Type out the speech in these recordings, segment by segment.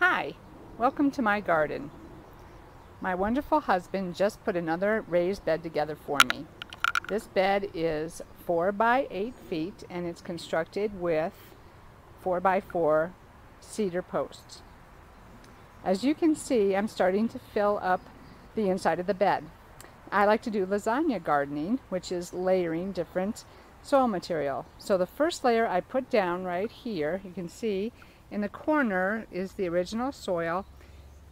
Hi, welcome to my garden. My wonderful husband just put another raised bed together for me. This bed is 4 by 8 feet and it's constructed with 4 by 4 cedar posts. As you can see, I'm starting to fill up the inside of the bed. I like to do lasagna gardening, which is layering different soil material. So the first layer I put down right here, you can see in the corner is the original soil.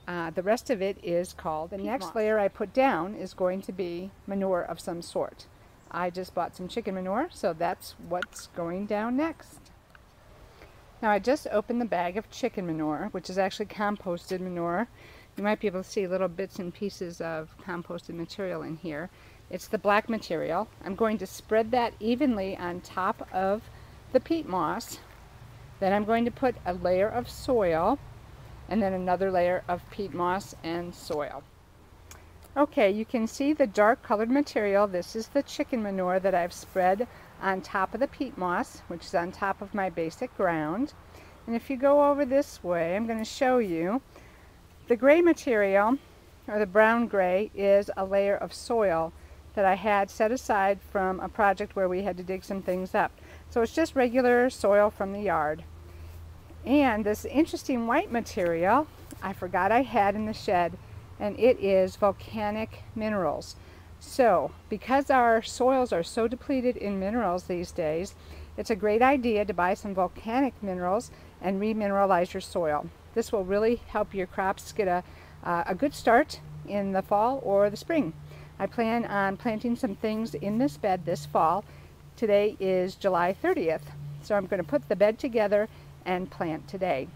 The rest of it is called, the next layer I put down is going to be manure of some sort. I just bought some chicken manure, so that's what's going down next. Now I just opened the bag of chicken manure, which is actually composted manure. You might be able to see little bits and pieces of composted material in here. It's the black material. I'm going to spread that evenly on top of the peat moss. Then I'm going to put a layer of soil and then another layer of peat moss and soil. Okay, you can see the dark colored material. This is the chicken manure that I've spread on top of the peat moss, which is on top of my basic ground. And if you go over this way, I'm going to show you the gray material, or the brown gray, is a layer of soil that I had set aside from a project where we had to dig some things up. So it's just regular soil from the yard. And this interesting white material I forgot I had in the shed, and it is volcanic minerals. So because our soils are so depleted in minerals these days, it's a great idea to buy some volcanic minerals and remineralize your soil. This will really help your crops get a good start in the fall or the spring. I plan on planting some things in this bed this fall. Today is July 30th, so I'm going to put the bed together and plant today.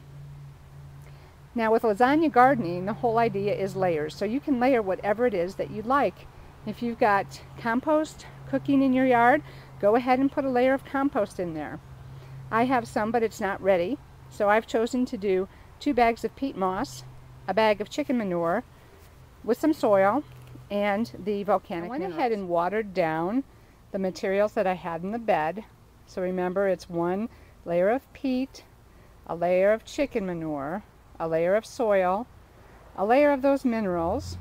Now with lasagna gardening, the whole idea is layers. So you can layer whatever it is that you like. If you've got compost cooking in your yard, go ahead and put a layer of compost in there. I have some, but it's not ready. So I've chosen to do 2 bags of peat moss, a bag of chicken manure with some soil, and the volcanic minerals. I went ahead and watered down the materials that I had in the bed. So remember, it's 1 layer of peat, a layer of chicken manure, a layer of soil, a layer of those minerals,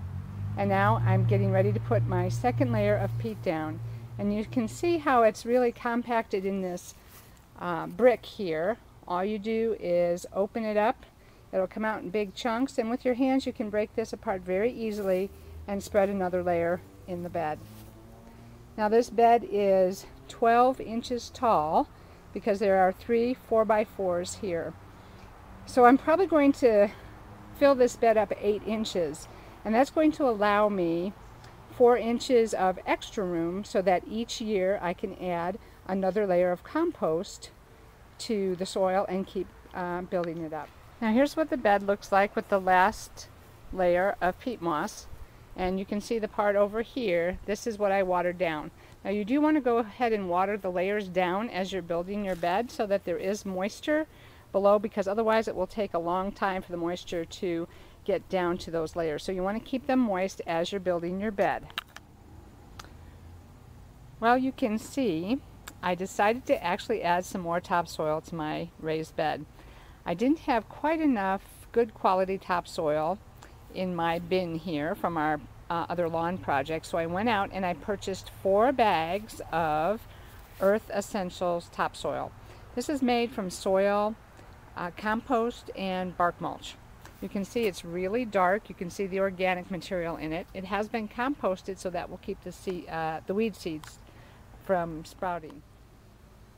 and now I'm getting ready to put my second layer of peat down. And you can see how it's really compacted in this brick here. All you do is open it up. It'll come out in big chunks, and with your hands you can break this apart very easily and spread another layer in the bed. Now this bed is 12 inches tall because there are 3 4x4s here. So I'm probably going to fill this bed up 8 inches, and that's going to allow me 4 inches of extra room so that each year I can add another layer of compost to the soil and keep building it up. Now here's what the bed looks like with the last layer of peat moss, and you can see the part over here. This is what I watered down. Now you do want to go ahead and water the layers down as you're building your bed so that there is moisture below, because otherwise it will take a long time for the moisture to get down to those layers. So you want to keep them moist as you're building your bed. Well, you can see I decided to actually add some more topsoil to my raised bed. I didn't have quite enough good quality topsoil in my bin here from our other lawn project, so I went out and I purchased 4 bags of Earth Essentials topsoil. This is made from soil, compost, and bark mulch. You can see it's really dark. You can see the organic material in it. It has been composted, so that will keep the weed seeds from sprouting.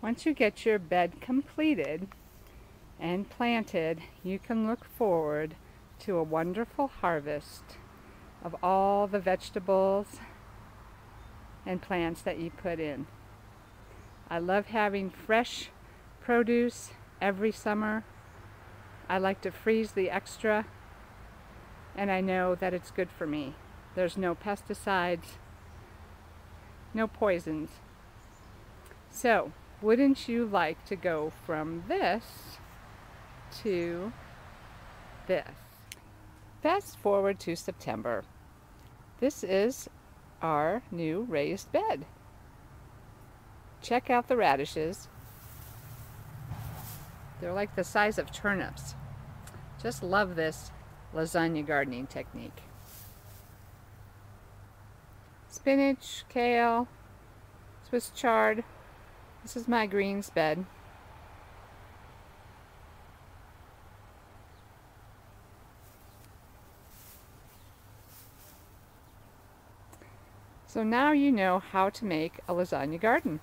Once you get your bed completed and planted, you can look forward to a wonderful harvest of all the vegetables and plants that you put in. I love having fresh produce every summer. I like to freeze the extra, and I know that it's good for me. There's no pesticides, no poisons. So, wouldn't you like to go from this to this? Fast forward to September. This is our new raised bed. Check out the radishes. They're like the size of turnips. Just love this lasagna gardening technique. Spinach, kale, Swiss chard. This is my greens bed. So now you know how to make a lasagna garden.